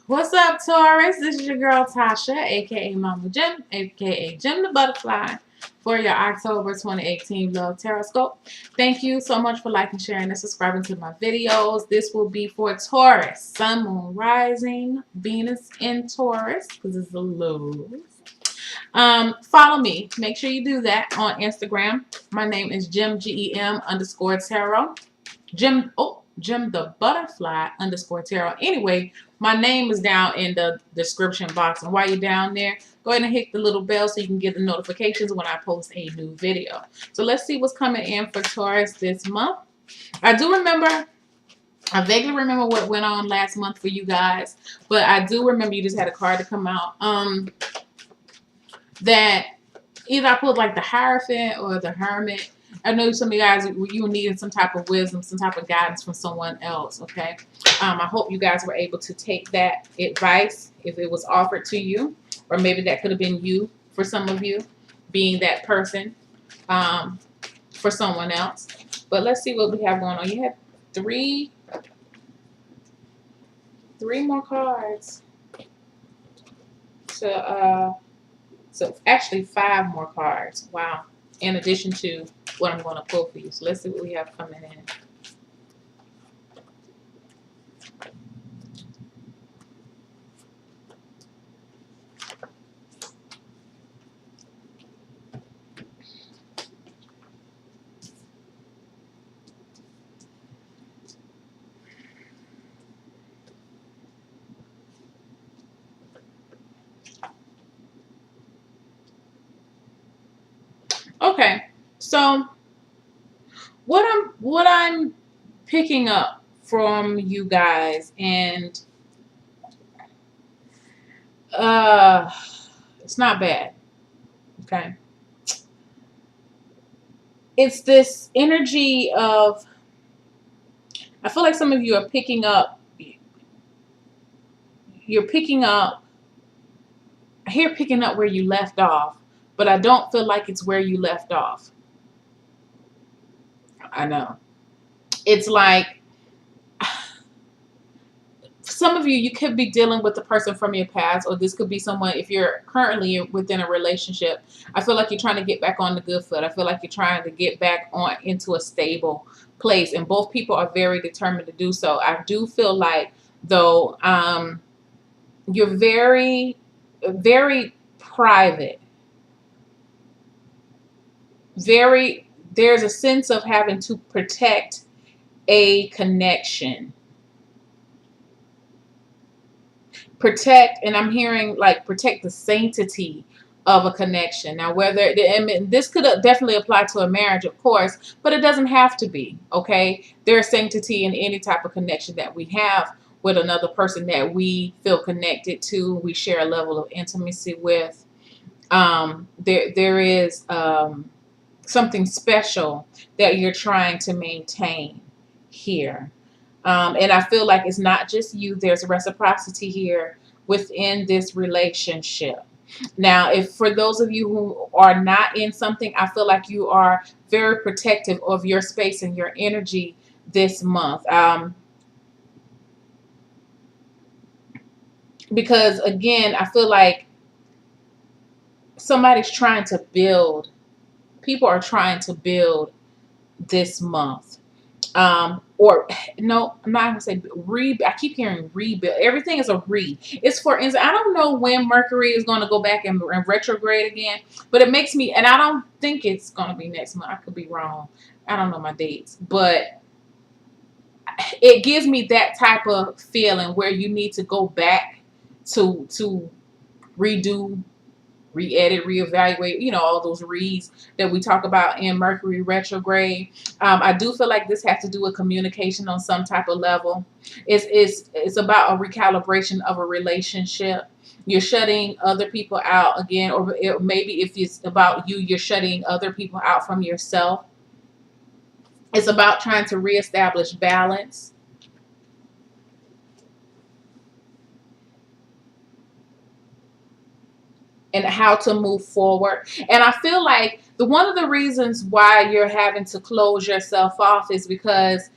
What's up, Taurus? This is your girl Tasha, aka Mama Jim, aka Jim the Butterfly, for your October 2018 Love Taroscope. Thank you so much for liking, sharing, and subscribing to my videos. This will be for Taurus, Sun, Moon, Rising, Venus in Taurus, because it's the lows. Follow me. Make sure you do that on Instagram. My name is Jim GEM_tarot. Jim the Butterfly _tarot. Anyway, my name is down in the description box. And while you're down there, go ahead and hit the little bell so you can get the notifications when I post a new video. So let's see what's coming in for Taurus this month. I vaguely remember what went on last month for you guys, but I do remember you just had a card to come out. That either I pulled like the Hierophant or the Hermit. I know some of you guys, you were needing some type of wisdom, some type of guidance from someone else, okay? I hope you guys were able to take that advice if it was offered to you, or maybe that could have been you for some of you, being that person for someone else. But let's see what we have going on. You have three more cards so actually 5 more cards. Wow. In addition to what I'm going to pull for you. So let's see what we have coming in. Okay, so what I'm picking up from you guys, and it's not bad. Okay, it's this energy of, I feel like some of you are picking up. I hear picking up where you left off, but I don't feel like it's where you left off. I know. It's like, some of you could be dealing with the person from your past, or this could be someone, if you're currently within a relationship, I feel like you're trying to get back on the good foot. I feel like you're trying to get back on into a stable place, and both people are very determined to do so. I do feel like, though, you're very, very private. There's a sense of having to protect a connection. Protect, and I'm hearing like protect the sanctity of a connection. Now, this could definitely apply to a marriage, of course, but it doesn't have to be, okay? There's sanctity in any type of connection that we have with another person that we feel connected to, we share a level of intimacy with. There is something special that you're trying to maintain here. And I feel like it's not just you. There's reciprocity here within this relationship. Now, if for those of you who are not in something, I feel like you are very protective of your space and your energy this month. Because, again, I feel like somebody's trying to build. People are trying to build this month. Or no, I'm not gonna say I keep hearing rebuild. Everything is a it's for instance, I don't know when Mercury is going to go back and retrograde again, but it makes me, and I don't think it's going to be next month. I could be wrong. I don't know my dates, but it gives me that type of feeling where you need to go back to redo, re-edit, reevaluate, all those reads that we talk about in Mercury retrograde. I do feel like this has to do with communication on some type of level. It's about a recalibration of a relationship. You're shutting other people out again, or maybe if it's about you, you're shutting other people out from yourself. It's about trying to reestablish balance. And how to move forward. And I feel like one of the reasons why you're having to close yourself off is because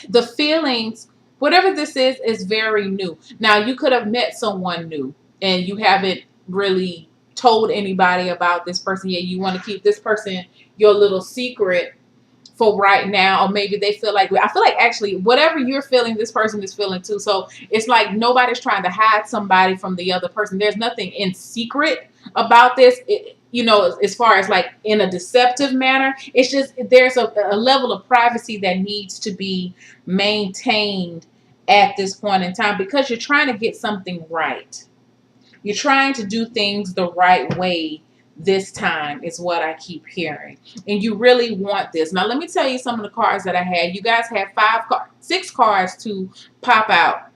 the feelings Whatever this is very new. Now, you could have met someone new and you haven't really told anybody about this person yet. You want to keep this person your little secret for right now, or maybe they feel like, I feel like actually whatever you're feeling, this person is feeling too. So it's like nobody's trying to hide somebody from the other person. There's nothing in secret about this. As far as like in a deceptive manner, it's just there's a level of privacy that needs to be maintained at this point in time, because you're trying to get something right. You're trying to do things the right way this time, is what I keep hearing. And you really want this. Now, let me tell you some of the cards that I had. You guys had 6 cards to pop out.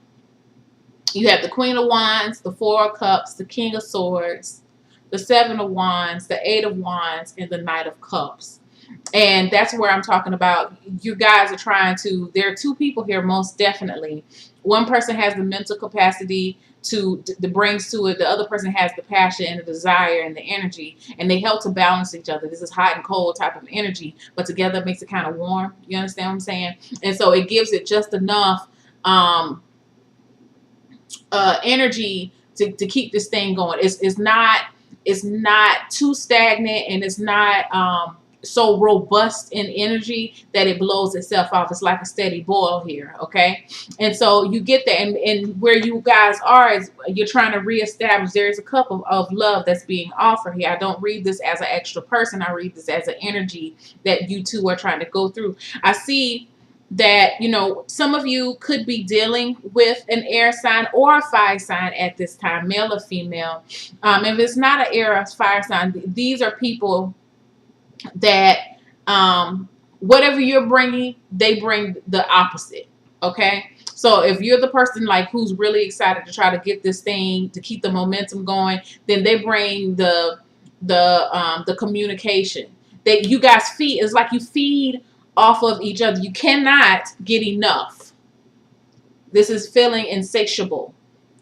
You have the Queen of Wands, the 4 of Cups, the King of Swords, the 7 of Wands, the 8 of Wands, and the Knight of Cups. And that's where I'm talking about. You guys are trying to, there are 2 people here, most definitely. One person has the mental capacity to brings to it. The other person has the passion and the desire and the energy, and they help to balance each other. This is hot and cold type of energy, but together it makes it kind of warm. You understand what I'm saying? And so it gives it just enough energy to keep this thing going. It's not too stagnant, and it's not so robust in energy that it blows itself off. It's like a steady boil here, okay? And so you get that, and where you guys are is you're trying to reestablish. There is a cup of love that's being offered here. I don't read this as an extra person. I read this as an energy that you two are trying to go through. I see that, some of you could be dealing with an air sign or a fire sign at this time, male or female. If it's not an air or fire sign, these are people that whatever you're bringing, they bring the opposite. Okay, so if you're the person like who's really excited to try to get this thing to keep the momentum going, then they bring the communication that you guys feed. It's like you feed off of each other. You cannot get enough. This is feeling insatiable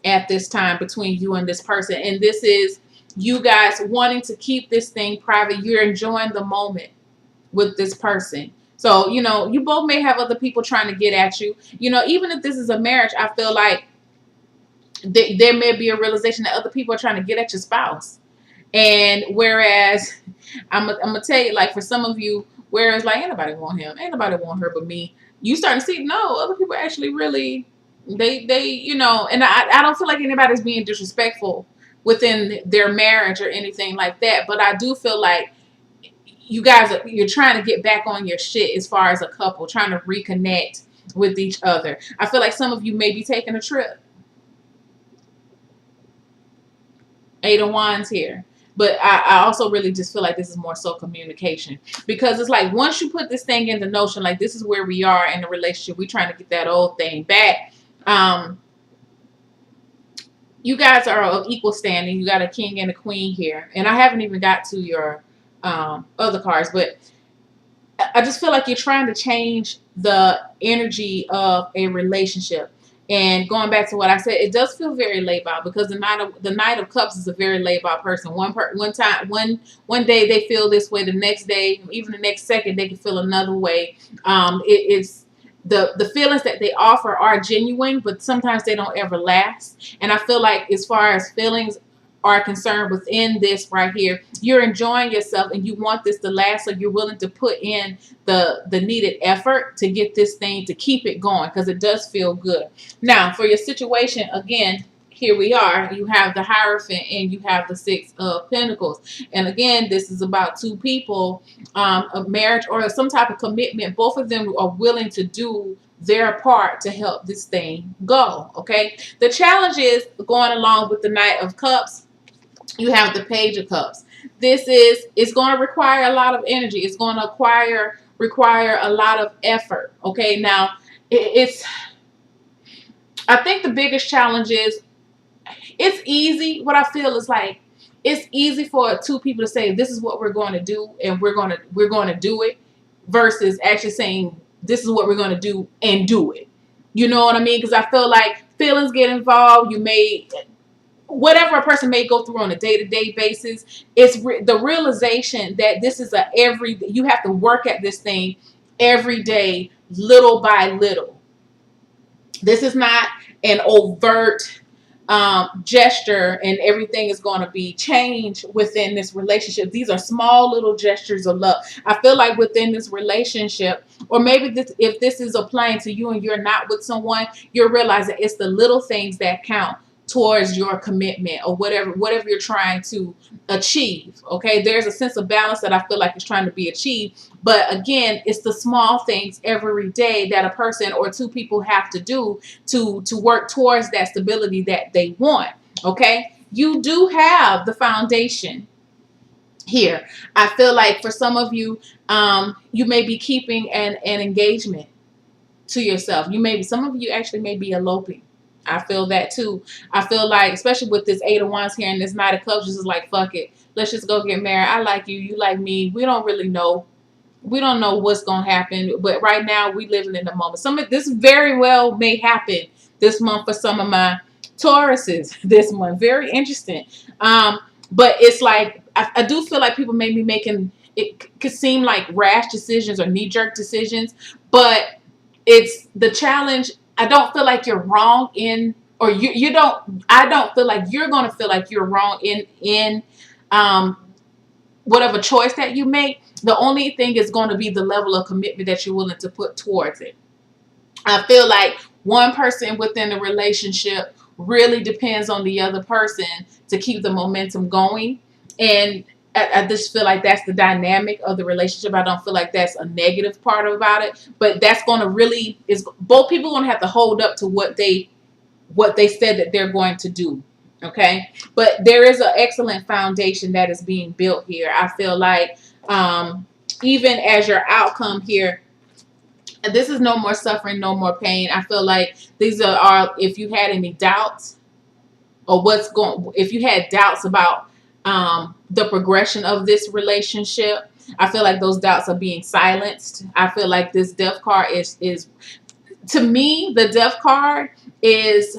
at this time between you and this person, and this is you guys wanting to keep this thing private. You're enjoying the moment with this person. So, you both may have other people trying to get at you. Even if this is a marriage, I feel like there may be a realization that other people are trying to get at your spouse. And whereas I'm gonna tell you, like for some of you, whereas like ain't nobody want him, ain't nobody want her but me, you starting to see, no, other people actually really, they and I don't feel like anybody's being disrespectful within their marriage or anything like that, but I do feel like you guys you're trying to get back on your shit as far as a couple, trying to reconnect with each other. I feel like some of you may be taking a trip. 8 of Wands here. But I also really just feel like this is more so communication, because it's like once you put this thing in the notion, like this is where we are in the relationship, we're trying to get that old thing back. You guys are of equal standing. You got a king and a queen here, and I haven't even got to your other cards, but I just feel like you're trying to change the energy of a relationship. And going back to what I said, it does feel very laid out, because the Knight of Cups is a very laid out person. One day they feel this way, the next day, even the next second, they can feel another way. It's the feelings that they offer are genuine, but sometimes they don't ever last. And I feel like as far as feelings are concerned within this right here, you're enjoying yourself and you want this to last, so you're willing to put in the needed effort to get this thing to keep it going, because it does feel good. Now for your situation, again, here we are. You have the Hierophant and you have the 6 of Pentacles, and again, this is about 2 people, a marriage or some type of commitment. Both of them are willing to do their part to help this thing go. Okay, the challenge is going along with the Knight of Cups. You have the Page of Cups. It's going to require a lot of energy. It's going to require a lot of effort. Okay, now I think the biggest challenge is it's easy. What I feel is like it's easy for 2 people to say this is what we're going to do and we're going to do it, versus actually saying this is what we're going to do and do it. You know what I mean? Because I feel like feelings get involved. Whatever a person may go through on a day-to-day basis, it's the realization that this is you have to work at this thing every day, little by little. This is not an overt gesture and everything is going to be changed within this relationship. These are small little gestures of love. I feel like within this relationship, or maybe this, if this is applying to you and you're not with someone, you're realizing it's the little things that count towards your commitment or whatever you're trying to achieve. Okay, there's a sense of balance that I feel like is trying to be achieved, but again, it's the small things every day that a person or two people have to do to work towards that stability that they want. Okay, you do have the foundation here. I feel like for some of you, you may be keeping an engagement to yourself. You may be, some of you actually may be eloping. I feel that too. I feel like, especially with this 8 of Wands here and this Knight of Cups, just like, fuck it, let's just go get married. I like you, you like me. We don't really know. We don't know what's gonna happen, but right now we living in the moment. Some of this very well may happen this month for some of my Tauruses this month. Very interesting. But it's like I do feel like people may be making it could seem like rash decisions or knee jerk decisions, but it's the challenge. I don't feel like you're wrong in, or you don't. I don't feel like you're gonna feel like you're wrong in um whatever choice that you make. The only thing is going to be the level of commitment that you're willing to put towards it. I feel like one person within the relationship really depends on the other person to keep the momentum going. And I just feel like that's the dynamic of the relationship. I don't feel like that's a negative part about it, but that's going to really, is both people going to have to hold up to what they said that they're going to do. Okay, but there is an excellent foundation that is being built here. I feel like even as your outcome here, this is no more suffering, no more pain. I feel like these are if you had any doubts or if you had doubts about the progression of this relationship, I feel like those doubts are being silenced. I feel like this Death card is to me, the Death card is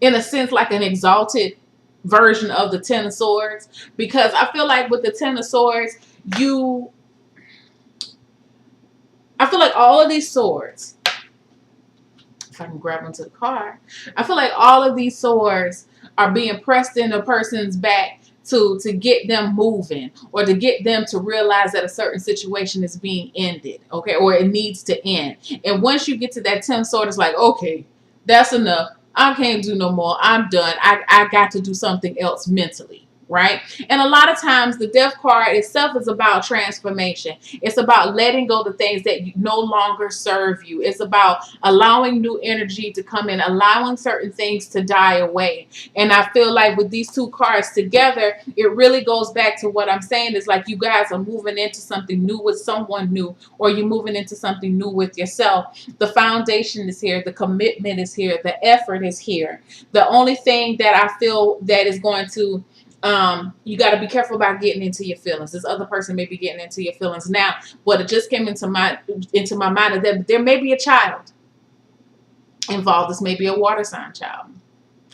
in a sense like an exalted version of the Ten of Swords, because I feel like with the Ten of Swords, I feel like all of these swords, if I can grab them to the card, I feel like all of these swords are being pressed in a person's back to get them moving, or to get them to realize that a certain situation is being ended, okay, or it needs to end. And once you get to that 10 sword, it's like, okay, that's enough. I can't do no more. I'm done. I got to do something else mentally. Right? And a lot of times the Death card itself is about transformation. It's about letting go of the things that no longer serve you. It's about allowing new energy to come in, allowing certain things to die away. And I feel like with these two cards together, it really goes back to what I'm saying is like you guys are moving into something new with someone new, or you're moving into something new with yourself. The foundation is here. The commitment is here. The effort is here. The only thing that I feel that is going to you got to be careful about getting into your feelings. This other person may be getting into your feelings. Now, what it just came into my mind is that there may be a child involved. This may be a water sign child.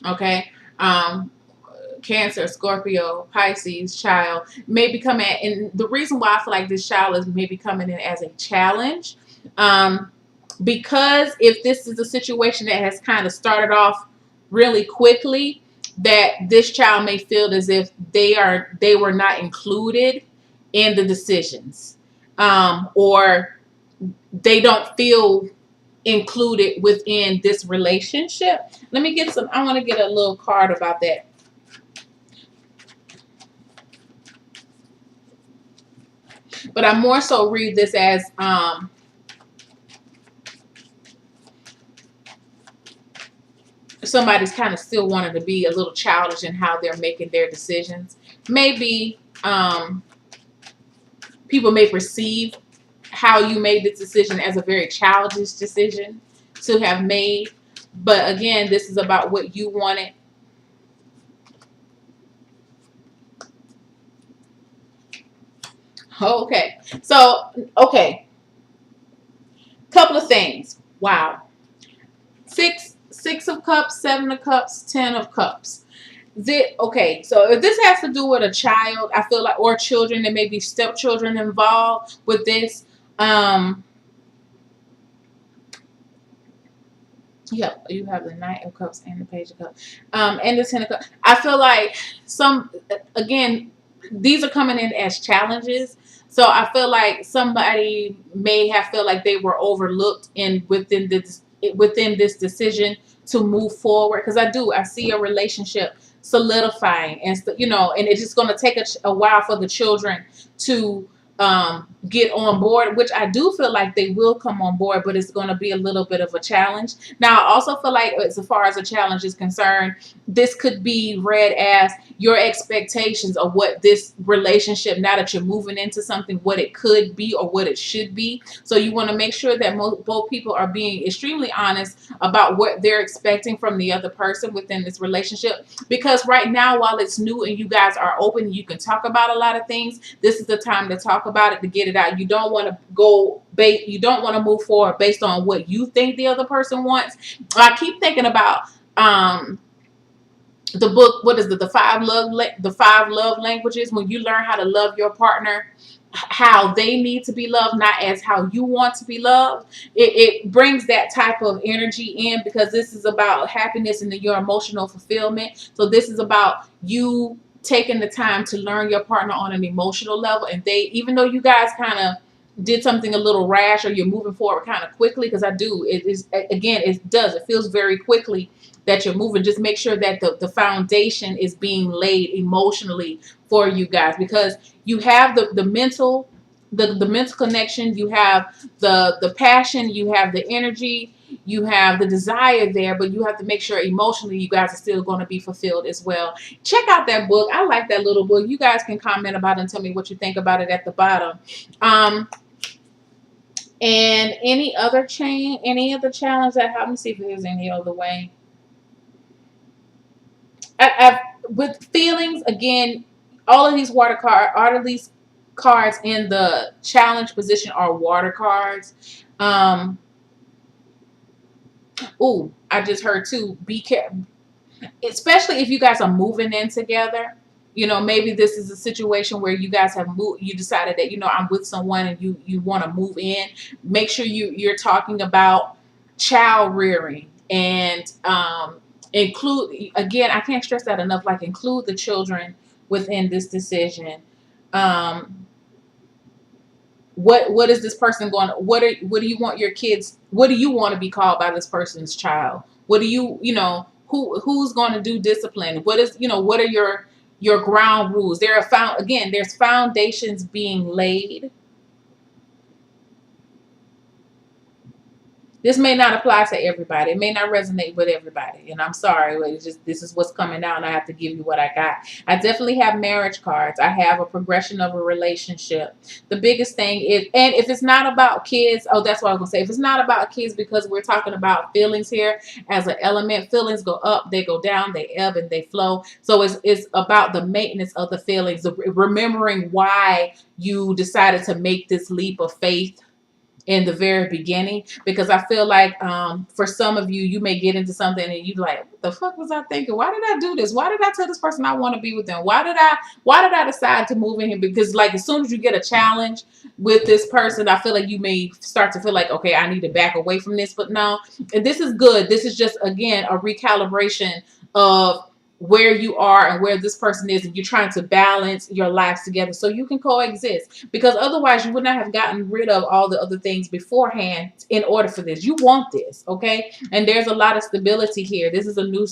Okay. Cancer, Scorpio, Pisces child may be coming in. And the reason why I feel like this child is maybe coming in as a challenge, because if this is a situation that has kind of started off really quickly, that this child may feel as if they were not included in the decisions, or they don't feel included within this relationship. Let me get some. I want to get a little card about that. But I more so read this as somebody's kind of still wanting to be a little childish in how they're making their decisions. Maybe people may perceive how you made this decision as a very childish decision to have made. But again, this is about what you wanted. Okay. So, okay. Couple of things. Wow. Six of Cups, 7 of Cups, 10 of Cups. Okay, so if this has to do with a child, I feel like, or children, there may be stepchildren involved with this. You have the Knight of Cups and the Page of Cups, and the Ten of Cups. I feel like some again, these are coming in as challenges. So I feel like somebody may have felt like they were overlooked in within this decision to move forward. Because I see a relationship solidifying, and and it's just going to take a while for the children to get on board, which I do feel like they will come on board, but it's going to be a little bit of a challenge. Now, I also feel like, as far as a challenge is concerned, this could be read as your expectations of what this relationship, now that you're moving into something, what it could be or what it should be. So you want to make sure that both people are being extremely honest about what they're expecting from the other person within this relationship. Because right now, while it's new and you guys are open, you can talk about a lot of things. This is the time to talk about it, to get it out. You don't want to you don't want to move forward based on what you think the other person wants. I keep thinking about the book, what is it, the five love languages. When you learn how to love your partner how they need to be loved, not as how you want to be loved, it brings that type of energy in, because this is about happiness and your emotional fulfillment. So this is about you taking the time to learn your partner on an emotional level, and they, even though you guys kind of did something a little rash, or you're moving forward kind of quickly, because it is, again, it feels very quickly that you're moving. Just make sure that the foundation is being laid emotionally for you guys, because you have the mental, the mental connection, you have the passion, you have the energy, you have the desire there, but you have to make sure emotionally you guys are still going to be fulfilled as well. Check out that book. I like that little book. You guys can comment about it and tell me what you think about it at the bottom. And any other challenge that, let me see if there's any other way. With feelings, again, all of these cards in the challenge position are water cards. I just heard too, be careful, especially if you guys are moving in together. Maybe this is a situation where you guys have moved, you decided that, I'm with someone and you want to move in. Make sure you're talking about child rearing, and include, again, I can't stress that enough, like include the children within this decision. What is this person going to, what do you want your kids, what do you want to be called by this person's child? What do who's going to do discipline? What are your ground rules? There's foundations being laid. This may not apply to everybody. It may not resonate with everybody. And I'm sorry, but this is what's coming out, and I have to give you what I got. I definitely have marriage cards. I have a progression of a relationship. The biggest thing is, and if it's not about kids, that's what I was going to say. If it's not about kids, because we're talking about feelings here as an element, feelings go up, they go down, they ebb and they flow. So it's about the maintenance of the feelings, remembering why you decided to make this leap of faith in the very beginning. Because I feel like for some of you, you may get into something and you like, what the fuck was I thinking? Why did I do this? Why did I tell this person I want to be with them? Why did I decide to move in here? Because like, as soon as you get a challenge with this person, I feel like you may start to feel like, okay, I need to back away from this. But no, and this is good. This is just, again, a recalibration of where you are and where this person is, and you're trying to balance your lives together so you can coexist. Because otherwise you would not have gotten rid of all the other things beforehand in order for this. You want this, okay? And there's a lot of stability here. This is a new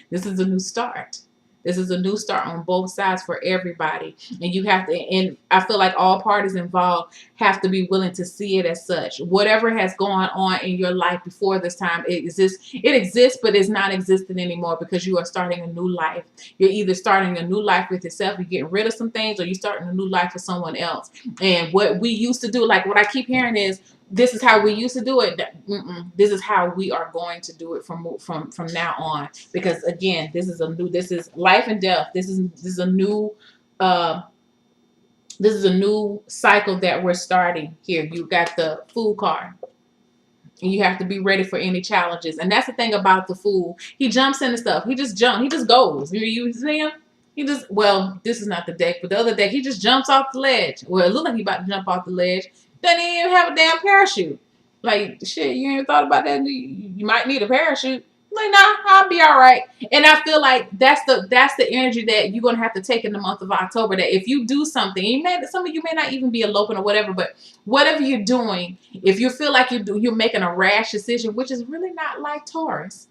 this is a new start. This is a new start on both sides for everybody. And you have to, and I feel like all parties involved have to be willing to see it as such. Whatever has gone on in your life before this time, it exists, but it's not existing anymore, because you are starting a new life. You're either starting a new life with yourself, you're getting rid of some things, or you're starting a new life with someone else. And what we used to do, like what I keep hearing is, this is how we used to do it. This is how we are going to do it from now on. Because again, this is life and death. This is a new cycle that we're starting here. You got the Fool card, and you have to be ready for any challenges. And that's the thing about the Fool. He jumps into stuff. He just jumps. He just goes. You see him? This is not the deck, but the other deck, he just jumps off the ledge. Well, it looks like he about to jump off the ledge. Doesn't even have a damn parachute. Like, shit, you ain't thought about that? You might need a parachute. Like, nah, I'll be all right. And I feel like that's the energy that you're gonna have to take in the month of October. That if you do something, some of you may not even be eloping or whatever, but whatever you're doing, if you feel like you're making a rash decision, which is really not like Taurus.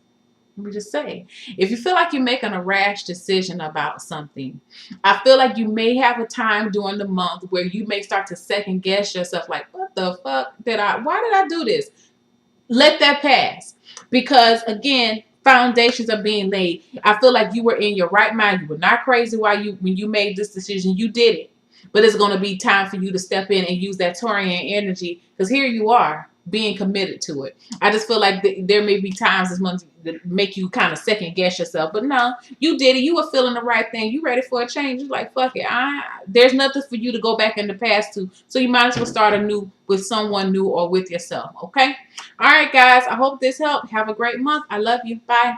Let me just say, if you feel like you're making a rash decision about something, I feel like you may have a time during the month where you may start to second guess yourself, like, what the fuck why did I do this? Let that pass. Because again, foundations are being laid. I feel like you were in your right mind. You were not crazy when you made this decision. You did it. But it's going to be time for you to step in and use that Taurian energy, because here you are being committed to it. I just feel like there may be times this month that make you kind of second guess yourself. But no, you did it. You were feeling the right thing. You ready for a change. You're like, fuck it. There's nothing for you to go back in the past to. So you might as well start anew with someone new or with yourself. Okay? All right, guys. I hope this helped. Have a great month. I love you. Bye.